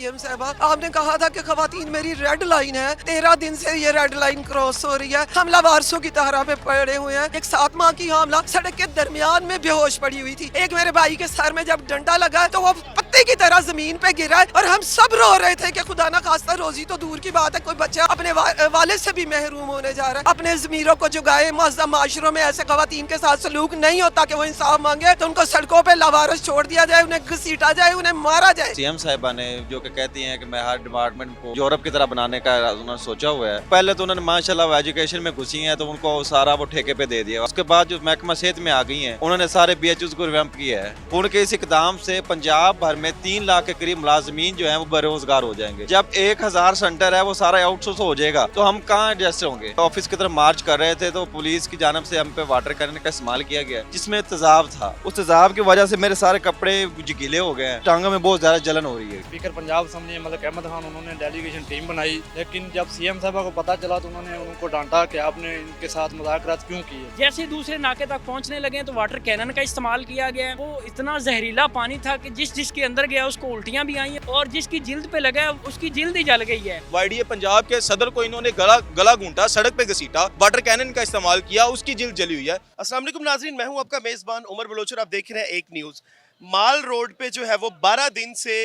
CM साहबा, आपने कहा था कि खवातीन मेरी रेड लाइन है, 13 दिन से ये रेड लाइन क्रॉस हो रही है, हमला वारसों की तरह पे पड़े हुए हैं। एक 7 माह की हमला सड़क के दरमियान में बेहोश पड़ी हुई थी। एक मेरे भाई के सर में जब डंडा लगा तो वो पत्ते की तरह जमीन पे गिरा है और हम सब रो रहे थे कि खुदा ना खास्ता रोजी तो दूर की बात है, कोई बच्चा अपने वालिद से भी महरूम होने जा रहा है। अपने ज़मीरों को जुगाए मुअज़्ज़म माशरों में ऐसे खवातीन के साथ सलूक नहीं होता कि वो इंसाफ मांगे तो उनको सड़कों पे लावारिस छोड़ दिया जाए, उन्हें घसीटा जाए, उन्हें मारा जाए। सीएम साहिबा ने जो कि कहती हैं कि मैं हर डिपार्टमेंट को यूरोप की तरह बनाने का उन्होंने सोचा हुआ है। पहले तो उन्होंने माशाल्लाह एजुकेशन में घुसी हैं तो उनको सारा वो ठेके पे दे दिया। उसके बाद जो महकमा सेहत में आ गई हैं उन्होंने सारे BHUs को रिवैम्प किया है। उनके इस इकदाम से पंजाब भर में 3 लाख के करीब मुलाजमीन जो है वो बेरोजगार हो जाएंगे। जब 1000 सेंटर है वो सारा आउटसोर्स हो जाएगा तो हम कहाँ एडजस्ट होंगे। ऑफिस की तरफ मार्च कर रहे थे तो पुलिस की जानब से हम पे वाटर कैनन का इस्तेमाल किया गया जिसमें तेजाब था। उस तेजाब की वजह से मेरे सारे कपड़े गीले हो गए हैं, टांगों में बहुत ज्यादा जलन हो रही है। स्पीकर पंजाब असम्बली मलिक अहमद खान उन्होंने डेलीगेशन टीम बनाई, लेकिन जब सीएम साहबा को पता चला तो उन्होंने उनको डांटा कि आपने इनके साथ मुज़ाकरात क्यों किए। जैसे दूसरे नाके तक पहुंचने लगे तो वाटर कैनन का इस्तेमाल किया गया। वो इतना जहरीला पानी था कि जिसके अंदर गया उसको उल्टियां भी आई और जिसकी जिल्द पे लगा उसकी जिल्द ही जल गई है। YDA पंजाब के सदर को इन्होंने गला घूंटा, सड़क पे घसीटा, वाटर कैनन का इस्तेमाल किया, उसकी जिल्द जली हुई है। अस्सलाम वालेकुम नाज़रीन, मैं हूं आपका मेज़बान उमर बलोच और आप देख रहे हैं एक न्यूज़। माल रोड पे जो है वो 12 दिन से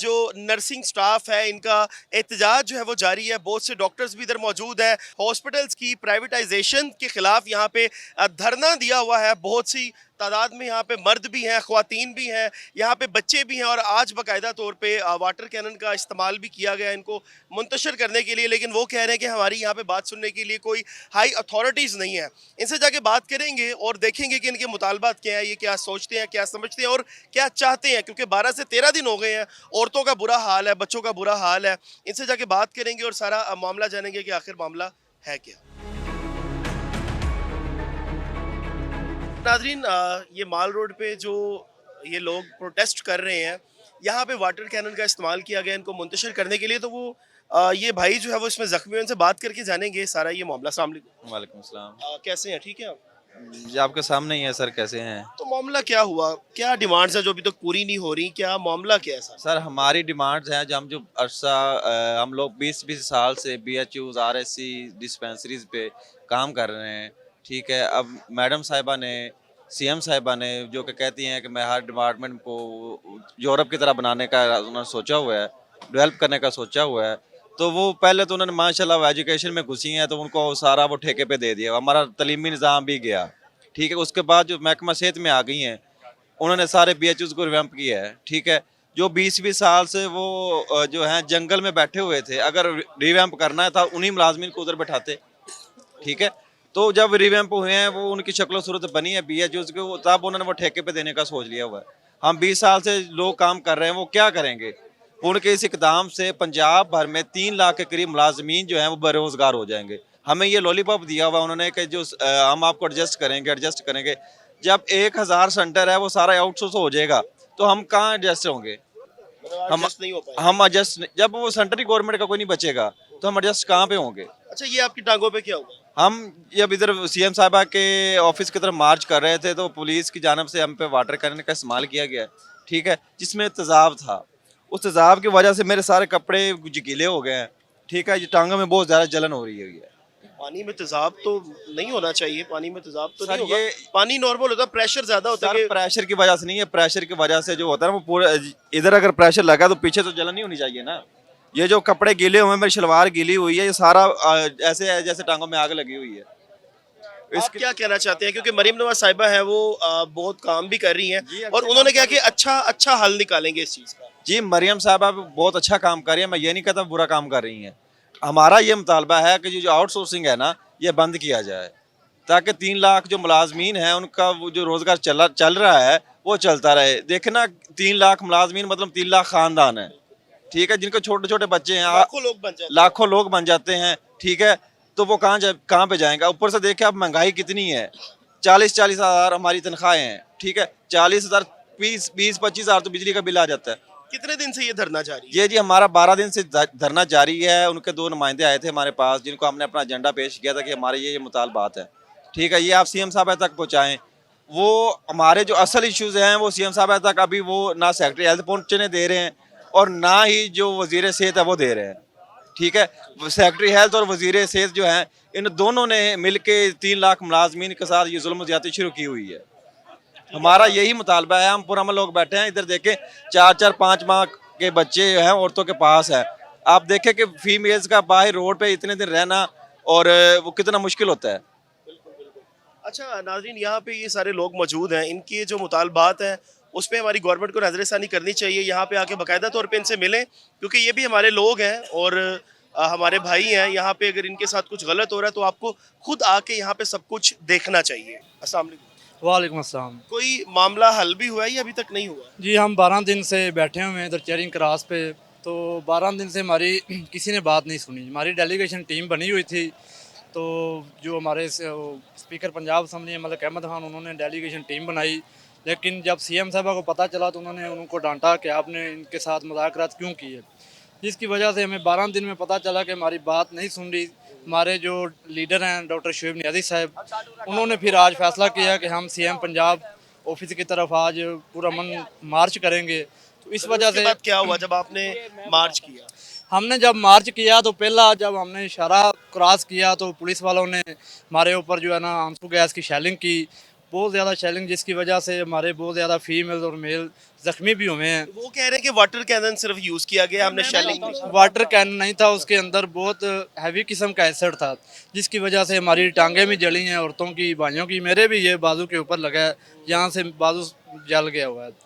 जो नर्सिंग स्टाफ है इनका एहतजाज जो है वो जारी है। बहुत से डॉक्टर्स भी इधर मौजूद हैं। हॉस्पिटल्स की प्राइवेटाइजेशन के खिलाफ यहाँ पे धरना दिया हुआ है। बहुत सी तादाद में यहाँ पे मर्द भी हैं, ख्वातीन भी हैं, यहाँ पे बच्चे भी हैं और आज बाकायदा तौर पे वाटर कैनन का इस्तेमाल भी किया गया इनको मुंतशिर करने के लिए। लेकिन वो कह रहे हैं कि हमारी यहाँ पे बात सुनने के लिए कोई हाई अथॉरिटीज़ नहीं है। इनसे जाके बात करेंगे और देखेंगे कि इनके मुतालबात क्या है, ये क्या सोचते हैं, क्या समझते हैं और क्या चाहते हैं। क्योंकि 12 से 13 दिन हो गए हैं, औरतों का बुरा हाल है, बच्चों का बुरा हाल है। इनसे जाके बात करेंगे और सारा मामला जानेंगे कि आखिर मामला है क्या। नाज़रीन, ये माल रोड पे जो ये लोग प्रोटेस्ट कर रहे हैं, यहाँ पे वाटर कैनन का इस्तेमाल किया गया इनको मुंतशिर करने के लिए। तो वो ये भाई जो है वो इसमें ज़ख्मी, उनसे बात करके जानेंगे सारा ये मामला। अस्सलाम वालेकुम। वालेकुम सलाम। कैसे हैं, ठीक है आप? जी आपके सामने ही है सर, कैसे हैं? तो मामला क्या हुआ, क्या डिमांड्स है जो अभी तक पूरी नहीं हो रही, क्या मामला क्या है सर? सर हमारी डिमांड्स हैं जो हम जो अरसा हम लोग 20 साल से BHUs RSC डिस्पेंसरीज पे काम कर रहे हैं, ठीक है। अब मैडम साहिबा ने, सीएम साहिबा ने जो कि कहती हैं कि मैं हर डिपार्टमेंट को यूरोप की तरह बनाने का उन्होंने सोचा हुआ है, डेवलप करने का सोचा हुआ है। तो वो पहले तो उन्होंने माशाल्लाह एजुकेशन में घुसी हैं तो उनको सारा वो ठेके पे दे दिया, हमारा तलीमी निज़ाम भी गया, ठीक है। उसके बाद जो महकमा सेहत में आ गई हैं उन्होंने सारे BHUs को रिवैम्प किया है, ठीक है। जो 20 साल से वो जो हैं जंगल में बैठे हुए थे, अगर रिवैम्प करना था उन्हीं मुलाजमीन को उधर बैठाते, ठीक है। तो जब रिवैम्प हुए हैं वो उनकी शक्ल सूरत बनी है BHUs को, तब उन्होंने वो ठेके पे देने का सोच लिया हुआ है। हम 20 साल से लोग काम कर रहे हैं, वो क्या करेंगे। उनके इस इकदाम से पंजाब भर में 3 लाख के करीब मुलाजमीन जो हैं वो बेरोजगार हो जाएंगे। हमें ये लॉलीपॉप दिया हुआ उन्होंने कि जो हम आपको एडजस्ट करेंगे। जब 1000 सेंटर है वो सारा आउटसोर्स हो जाएगा तो हम कहाँ एडजस्ट होंगे। हम एडजस्ट जब वो सेंट्रल गवर्नमेंट का कोई नहीं बचेगा तो हम एडजस्ट कहाँ पे होंगे। अच्छा, ये आपकी टांगों पे क्या हुआ? हम जब इधर सीएम साहिबा के ऑफिस की तरफ मार्च कर रहे थे तो पुलिस की जानब से हम पे वाटर कैनन का इस्तेमाल किया गया, ठीक है, जिसमें तेजाब था। उस तेजाब की वजह से मेरे सारे कपड़े गीले हो गए हैं, ठीक है। ये टांगों में बहुत ज़्यादा जलन हो रही है। पानी में तेजाब तो नहीं होना चाहिए, पानी में तेजाब तो नहीं होगा। ये पानी नॉर्मल होता है, प्रेशर ज्यादा होता है। प्रेशर की वजह से नहीं है, प्रेशर की वजह से जो होता है ना वो पूरा इधर अगर प्रेशर लगा तो पीछे तो जलन नहीं होनी चाहिए ना। ये जो कपड़े गीले हुए हैं, मेरी शलवार गीली हुई है, ये सारा ऐसे है जैसे टांगों में आग लगी हुई है। आप क्या कहना चाहते हैं, क्योंकि मरीम नवाज साहिबा है वो बहुत काम भी कर रही हैं और उन्होंने कहा कि अच्छा हल निकालेंगे इस चीज़ का। जी मरियम साहिबा बहुत अच्छा काम कर रही है, मैं ये नहीं कहता बुरा काम कर रही हैं। हमारा ये मुतालबा है कि जो आउटसोर्सिंग है ना ये बंद किया जाए ताकि 3 लाख जो मुलाजमीन हैं उनका वो जो रोज़गार चल रहा है वो चलता रहे। देखना 3 लाख मुलाजमीन मतलब 3 लाख ख़ानदान है, ठीक है, जिनके छोटे छोटे बच्चे हैं, लाखों लोग बन जाते हैं, ठीक है। तो वो कहाँ पे जाएंगे। ऊपर से देखें अब महंगाई कितनी है, 40 हज़ार हमारी तनख्वाहें हैं, ठीक है, 40 हज़ार 20-25 हज़ार तो बिजली का बिल आ जाता है। कितने दिन से ये धरना जारी है? ये जी हमारा 12 दिन से धरना जारी है। उनके 2 नुमाइंदे आए थे हमारे पास जिनको हमने अपना एजेंडा पेश किया था कि हमारे ये मुतालबात है, ठीक है, ये आप सीएम साहब तक पहुँचाएँ। वो हमारे जो असल इश्यूज़ हैं वो सीएम साहब तक अभी वो ना सेक्रेटरी हेल्थ पहुँचने दे रहे हैं और ना ही जो वजीर सेहत है वो दे रहे हैं। ठीक है, सेक्रेटरी हेल्थ और वजीर सेहत जो हैं, इन दोनों ने मिलके 3 लाख मुलाजमीन के साथ ये जुल्म ज्यादती शुरू की हुई है। हमारा यही मुतालबा है। हम पुरअमन लोग बैठे हैं, इधर देखें 4-4 5 माह के बच्चे हैं औरतों के पास है। आप देखें कि फीमेल्स का बाहर रोड पे इतने दिन रहना और वो कितना मुश्किल होता है। अच्छा नाज़रीन, यहाँ पे ये सारे लोग मौजूद हैं, इनके जो मुतालबात हैं उस पर हमारी गवर्नमेंट को नज़रसानी करनी चाहिए। यहाँ पे आके बाकायदा तौर पे इनसे मिलें, क्योंकि ये भी हमारे लोग हैं और हमारे भाई हैं। यहाँ पे अगर इनके साथ कुछ गलत हो रहा है तो आपको खुद आके यहाँ पे सब कुछ देखना चाहिए। अस्सलाम वालेकुम। वालेकुम अस्सलाम। कोई मामला हल भी हुआ है या अभी तक नहीं हुआ? जी हम 12 दिन से बैठे हुए हैं इधर चेयरिंग क्रॉस पे, तो 12 दिन से हमारी किसी ने बात नहीं सुनी। हमारी डेलीगेशन टीम बनी हुई थी, तो जो हमारे स्पीकर पंजाब असम्बली मलिक अहमद खान, उन्होंने डेलीगेशन टीम बनाई, लेकिन जब सीएम साहबा को पता चला तो उन्होंने उनको डांटा कि आपने इनके साथ मुज़ाकरात क्यों किए, जिसकी वजह से हमें 12 दिन में पता चला कि हमारी बात नहीं सुन रही। हमारे जो लीडर हैं डॉक्टर शुएब नियाज़ी साहब, उन्होंने फिर आज फैसला किया कि हम सीएम पंजाब ऑफिस की तरफ आज पुरअमन मार्च करेंगे। तो इस वजह उसके से बाद क्या हुआ जब आपने मार्च किया? हमने जब मार्च किया तो पहला जब हमने इशारा क्रॉस किया तो पुलिस वालों ने हमारे ऊपर जो है ना आंसू गैस की शेलिंग की, बहुत ज़्यादा शेलिंग, जिसकी वजह से हमारे बहुत ज़्यादा फीमेल और मेल ज़ख्मी भी हुए हैं। वो कह रहे हैं कि वाटर कैनन सिर्फ यूज़ किया गया, हमने शेलिंग नहीं। वाटर कैन नहीं था, उसके अंदर बहुत हैवी किस्म का एसिड था, जिसकी वजह से हमारी टांगें भी जली हैं, औरतों की, भाइयों की। मेरे भी ये बाजू के ऊपर लगा है, यहाँ से बाजू जल गया हुआ है।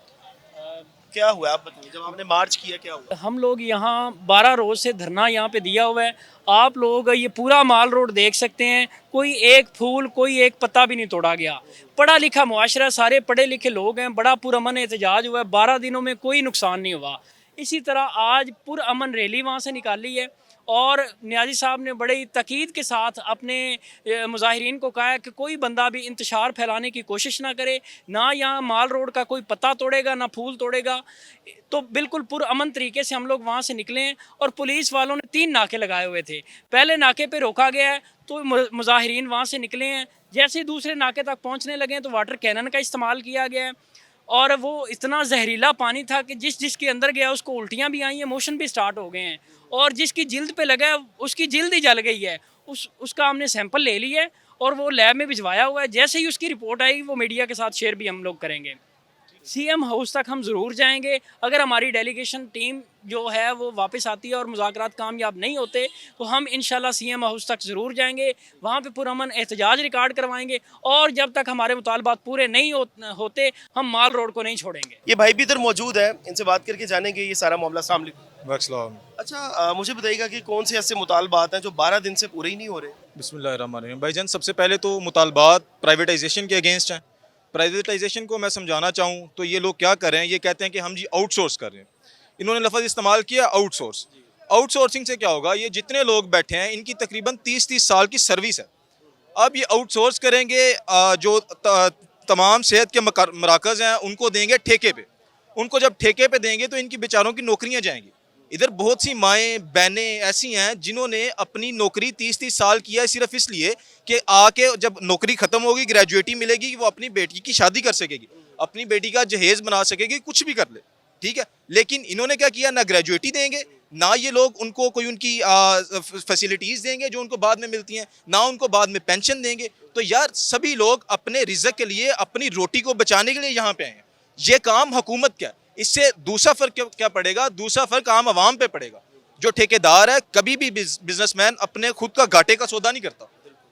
क्या हुआ आप बताइए, जब आपने मार्च किया क्या हुआ? हम लोग यहाँ 12 रोज से धरना यहाँ पे दिया हुआ है। आप लोग ये पूरा माल रोड देख सकते हैं, कोई एक फूल कोई एक पत्ता भी नहीं तोड़ा गया। पढ़ा लिखा मुआशरा, सारे पढ़े लिखे लोग हैं, बड़ा पुरअमन एहतजाज हुआ है, 12 दिनों में कोई नुकसान नहीं हुआ। इसी तरह आज पुरअमन रैली वहाँ से निकाली है और नियाज़ी साहब ने बड़े तकीद के साथ अपने मुजाहिरीन को कहा है कि कोई बंदा भी इंतशार फैलाने की कोशिश ना करे, ना यहाँ माल रोड का कोई पत्ता तोड़ेगा ना फूल तोड़ेगा। तो बिल्कुल पुरअमन तरीके से हम लोग वहाँ से निकले हैं और पुलिस वालों ने 3 नाके लगाए हुए थे। पहले नाके पे रोका गया है तो मुजाहिरीन वहाँ से निकले हैं। जैसे ही दूसरे नाके तक पहुँचने लगे हैं तो वाटर कैनन का इस्तेमाल किया गया है और वो इतना जहरीला पानी था कि जिसके अंदर गया उसको उल्टियाँ भी आई हैं, मोशन भी स्टार्ट हो गए हैं और जिसकी जिल्द पे लगा है उसकी जिल्द ही जल गई है। उसका हमने सैंपल ले लिया है और वो लैब में भिजवाया हुआ है। जैसे ही उसकी रिपोर्ट आएगी वो मीडिया के साथ शेयर भी हम लोग करेंगे। सीएम हाउस तक हम ज़रूर जाएंगे। अगर हमारी डेलीगेशन टीम जो है वो वापस आती है और मुज़ाकरात कामयाब नहीं होते तो हम इंशाल्लाह सीएम हाउस तक ज़रूर जाएंगे, वहाँ पे पुरअमन एहतजाज रिकॉर्ड करवाएंगे और जब तक हमारे मुतालबात पूरे नहीं होते हम माल रोड को नहीं छोड़ेंगे। ये भाई भी इधर मौजूद है, इनसे बात करके जानेंगे ये सारा मामला। अस्सलाम वालेकुम। वक्सलाम। अच्छा मुझे बताइएगा कि कौन से ऐसे मुतालबात हैं जो 12 दिन से पूरे ही नहीं हो रहे? बिस्मिल्लाहिर्रहमानिर्रहीम। भाईजान, सबसे पहले तो मुतालबात प्राइवेटाइजेशन के अगेंस्ट हैं। प्राइवेटाइजेशन को मैं समझाना चाहूँ तो ये लोग क्या कर रहे हैं, ये कहते हैं कि हम जी आउटसोर्स कर रहे हैं। इन्होंने लफ्ज़ इस्तेमाल किया आउटसोर्स। आउटसोर्सिंग से क्या होगा, ये जितने लोग बैठे हैं इनकी तकरीबन 30-30 साल की सर्विस है। अब ये आउटसोर्स करेंगे, जो तमाम सेहत के मराकज़ हैं उनको देंगे ठेके पे। उनको जब ठेके पे देंगे तो इनकी बेचारों की नौकरियां जाएंगी। इधर बहुत सी माएँ बहनें ऐसी हैं जिन्होंने अपनी नौकरी 30-30 साल किया है सिर्फ इसलिए कि आके जब नौकरी ख़त्म होगी, ग्रेजुएटी मिलेगी, वो अपनी बेटी की शादी कर सकेगी, अपनी बेटी का जहेज़ बना सकेगी, कुछ भी कर ले, ठीक है। लेकिन इन्होंने क्या किया, ना ग्रेजुएटी देंगे, ना ये लोग उनको कोई उनकी फैसिलिटीज़ देंगे जो उनको बाद में मिलती हैं, ना उनको बाद में पेंशन देंगे। तो यार सभी लोग अपने रिज़्क़ के लिए, अपनी रोटी को बचाने के लिए यहाँ पे आए हैं। ये काम हुकूमत क्या, इससे दूसरा फ़र्क क्या पड़ेगा, दूसरा फ़र्क आम आवाम पे पड़ेगा। जो ठेकेदार है, कभी भी बिजनेसमैन अपने खुद का घाटे का सौदा नहीं करता।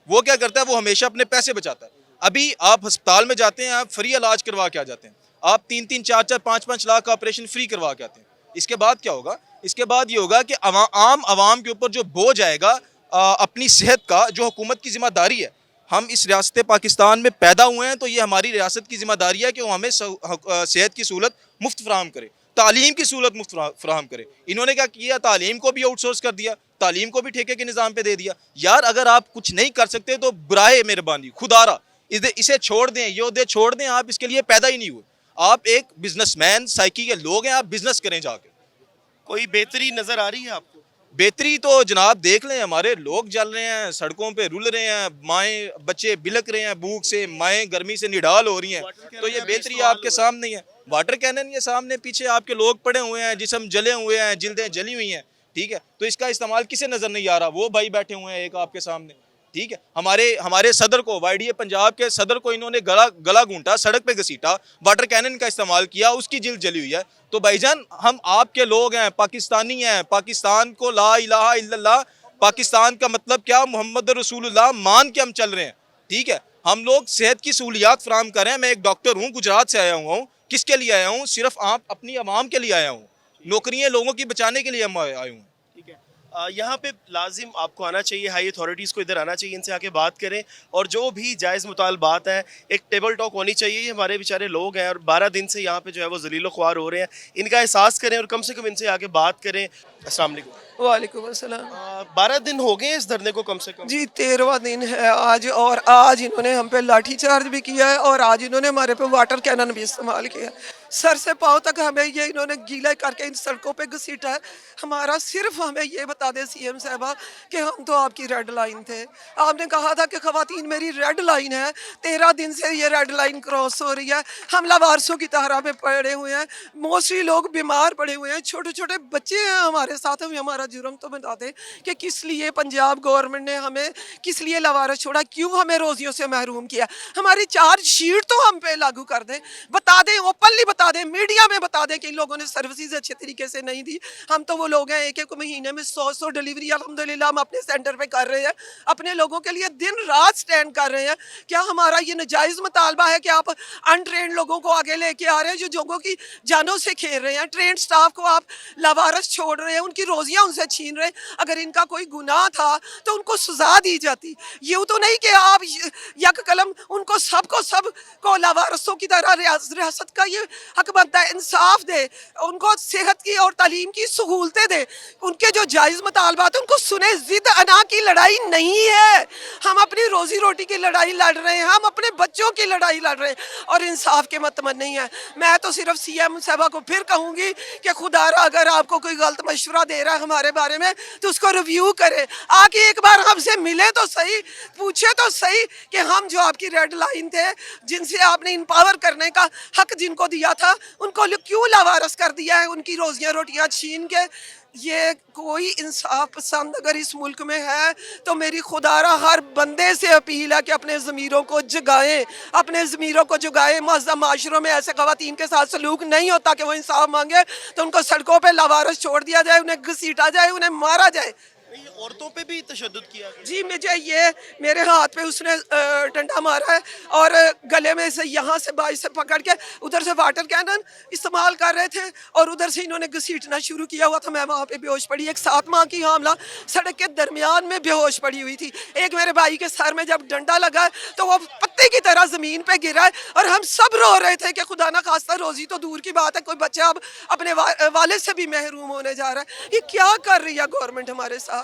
वो क्या करता है, वो हमेशा अपने पैसे बचाता है। अभी आप अस्पताल में जाते हैं, आप फ्री इलाज करवा के आ जाते हैं, आप 3-3, 4-4, 5-5 लाख का ऑपरेशन फ्री करवा के आते हैं। इसके बाद क्या होगा, इसके बाद ये होगा कि आम आवाम के ऊपर जो बोझ आएगा अपनी सेहत का, जो हुकूमत की जिम्मेदारी है। हम इस रियासत पाकिस्तान में पैदा हुए हैं तो ये हमारी रियासत की जिम्मेदारी है कि वो हमें सेहत की सहूलत मुफ्त फराहम करे, तालीम की सहूलत मुफ्त फराहम करे। इन्होंने क्या किया, तालीम को भी आउटसोर्स कर दिया, तालीम को भी ठेके के निज़ाम पे दे दिया। यार अगर आप कुछ नहीं कर सकते तो बुराए मेहरबानी खुदारा इसे छोड़ दें, ये उहदे छोड़ दें, आप इसके लिए पैदा ही नहीं हुए। आप एक बिजनेसमैन साइकी के लोग हैं, आप बिजनेस करें जाके। कोई बेहतरी नज़र आ रही है आपको? बेहतरी तो जनाब देख लें, हमारे लोग जल रहे हैं, सड़कों पे रुल रहे हैं, माएँ बच्चे बिलक रहे हैं भूख से, माएँ गर्मी से निढाल हो रही हैं, तो ये बेहतरी आपके सामने ही है। वाटर कैनन ये सामने पीछे आपके लोग पड़े हुए हैं, जिस्म जले हुए हैं, जिल्दें जली हुई हैं, ठीक है। तो इसका इस्तेमाल किसे नजर नहीं आ रहा? वो भाई बैठे हुए हैं एक आपके सामने, ठीक है। हमारे सदर को, YDA पंजाब के सदर को इन्होंने गला घूंटा, सड़क पे घसीटा, वाटर कैनन का इस्तेमाल किया, उसकी जिल्द जली हुई है। तो भाईजान हम आपके लोग हैं, पाकिस्तानी हैं, पाकिस्तान को ला इलाहा इल्लल्लाह, पाकिस्तान का मतलब क्या, मोहम्मद रसूलुल्लाह मान के हम चल रहे हैं, ठीक है। हम लोग सेहत की सहूलियात फराम करें। मैं एक डॉक्टर हूँ, गुजरात से आया हुआ हूँ। किसके लिए आया हूँ? सिर्फ आप अपनी आवाम के लिए आया हूँ, नौकरियाँ लोगों की बचाने के लिए हम आया हूँ। ठीक है। यहाँ पे लाजिम आपको आना चाहिए, हाई अथॉरिटीज़ को इधर आना चाहिए, इनसे आके बात करें और जो भी जायज़ मुतालबात हैं एक टेबल टॉक होनी चाहिए। ये हमारे बेचारे लोग हैं और 12 दिन से यहाँ पे जो है वो जलीलो ख्वार हो रहे हैं, इनका एहसास करें और कम से कम इनसे आके बात करें। अस्सलाम वालेकुम। वालेकुम अस्सलाम। 12 दिन हो गए इस धरने को कम से कम? जी 13वां दिन है आज, और आज इन्होंने हम पे लाठी चार्ज भी किया है और आज इन्होंने हमारे पे वाटर कैनन भी इस्तेमाल किया। सर से पाँव तक हमें ये इन्होंने गीला करके इन सड़कों पे घसीटा है। हमारा सिर्फ हमें ये बता दें CM साहबा कि हम तो आपकी रेड लाइन थे। आपने कहा था कि ख़वातीन मेरी रेड लाइन है, 13 दिन से ये रेड लाइन क्रॉस हो रही है। हमला वारसों की तरह पे पड़े हुए हैं, मोस्टली लोग बीमार पड़े हुए हैं, छोटे छोटे बच्चे हैं हमारे साथ। हमें हमारा जुर्म तो बता दें कि किस लिए पंजाब गवर्नमेंट ने हमें किस लिए लवारस छोड़ा, क्यों हमें रोजियों से महरूम किया। हमारी चार्जशीट तो हम पे लागू कर दें, बता दें, ओपनली बता दें, मीडिया में बता दें कि इन लोगों ने सर्विसेज अच्छे तरीके से नहीं दी। हम तो वो लोग हैं एक एक महीने में 100 डिलीवरी अल्हम्दुलिल्लाह हम अपने सेंटर पे कर रहे हैं, अपने लोगों के लिए दिन रात स्टैंड कर रहे हैं। क्या हमारा ये नाजायज़ मुतालबा है कि आप अनट्रेंड लोगों को आगे लेके आ रहे हैं, जो लोगों की जानों से खेल रहे हैं? ट्रेंड स्टाफ को आप लवारस छोड़ रहे हैं, उनकी रोजियां उनसे छीन रहे हैं। अगर इनका कोई गुनाह था तो उनको सजा दी जाती। यूँ तो नहीं कि आप यक कलम उनको सब को लवारसों की तरह रियासत का ये हक बनता है। इंसाफ दे, उनको सेहत की और तालीम की सहूलतें दे, उनके जो जायज़ मुतालबात हैं उनको सुने। जिद अना की लड़ाई नहीं है, हम अपनी रोजी रोटी की लड़ाई लड़ रहे हैं, हम अपने बच्चों की लड़ाई लड़ रहे हैं और इंसाफ के मतमन नहीं है। मैं तो सिर्फ CM साहबा को फिर कहूँगी कि खुदारा अगर आपको कोई गलत मशवरा दे रहा है हमारे बारे में तो उसको रिव्यू करे, आके एक बार हमसे मिले तो सही, पूछे तो सही कि हम जो आपकी रेड लाइन थे, जिनसे आपने इम्पावर करने का हक जिनको दिया था, उनको क्यों लावारस कर दिया है, उनकी रोजियां रोटियां छीन के। ये कोई इंसाफ पसंद अगर इस मुल्क में है तो मेरी खुदारा हर बंदे से अपील है कि अपने ज़मीरों को जगाएं, अपने ज़मीरों को जगाएं। महज़ब माशरों में ऐसे ख़वातीन के साथ सलूक नहीं होता कि वो इंसाफ मांगे तो उनको सड़कों पे लावारस छोड़ दिया जाए, उन्हें घसीटा जाए, उन्हें मारा जाए। औरतों पे भी तशद्दुद किया गया? जी मुझे ये मेरे हाथ पे उसने डंडा मारा है और गले में से यहाँ से बाई से पकड़ के उधर से वाटर कैनन इस्तेमाल कर रहे थे और उधर से इन्होंने घसीटना शुरू किया हुआ था। मैं वहाँ पे बेहोश पड़ी, एक 7 माह की हामला सड़क के दरमियान में बेहोश पड़ी हुई थी। एक मेरे भाई के सर में जब डंडा लगा तो वो पत्ते की तरह ज़मीन पे गिरा है और हम सब रो रहे थे कि खुदा ना खास्ता रोज़ी तो दूर की बात है, कोई बच्चा अब अपने वालिद से भी महरूम होने जा रहा है। ये क्या कर रही है गवर्नमेंट हमारे साथ,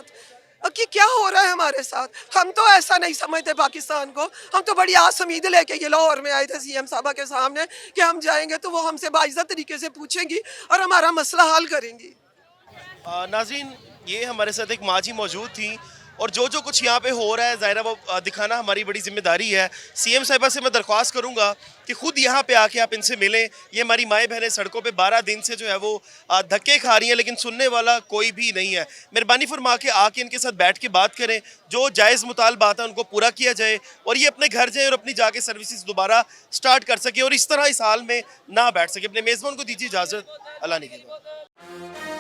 कि क्या हो रहा है हमारे साथ? हम तो ऐसा नहीं समझते पाकिस्तान को। हम तो बड़ी आस उम्मीद लेके ये लाहौर में आए थे CM साहबा के सामने कि हम जाएंगे तो वो हमसे बाइज़्ज़त तरीके से पूछेंगी और हमारा मसला हल करेंगी। नाज़रीन, ये हमारे साथ एक माँ जी मौजूद थी और जो कुछ यहाँ पे हो रहा है ज़ाहिर है वो दिखाना हमारी बड़ी जिम्मेदारी है। CM साहिबा से मैं दरख्वास्त करूँगा कि ख़ुद यहाँ पे आके आप इनसे मिलें। ये हमारी माएँ बहनें सड़कों पे 12 दिन से जो है वो धक्के खा रही हैं, लेकिन सुनने वाला कोई भी नहीं है। मेहरबानी फरमा के आके इनके साथ बैठ के बात करें, जो जायज़ मुतालबात है उनको पूरा किया जाए और ये अपने घर जाए और अपनी जाके सर्विसेज दोबारा स्टार्ट कर सके और इस तरह इस हाल में ना बैठ सके। अपने मेज़बान को दीजिए इजाज़त। अल्लाह ने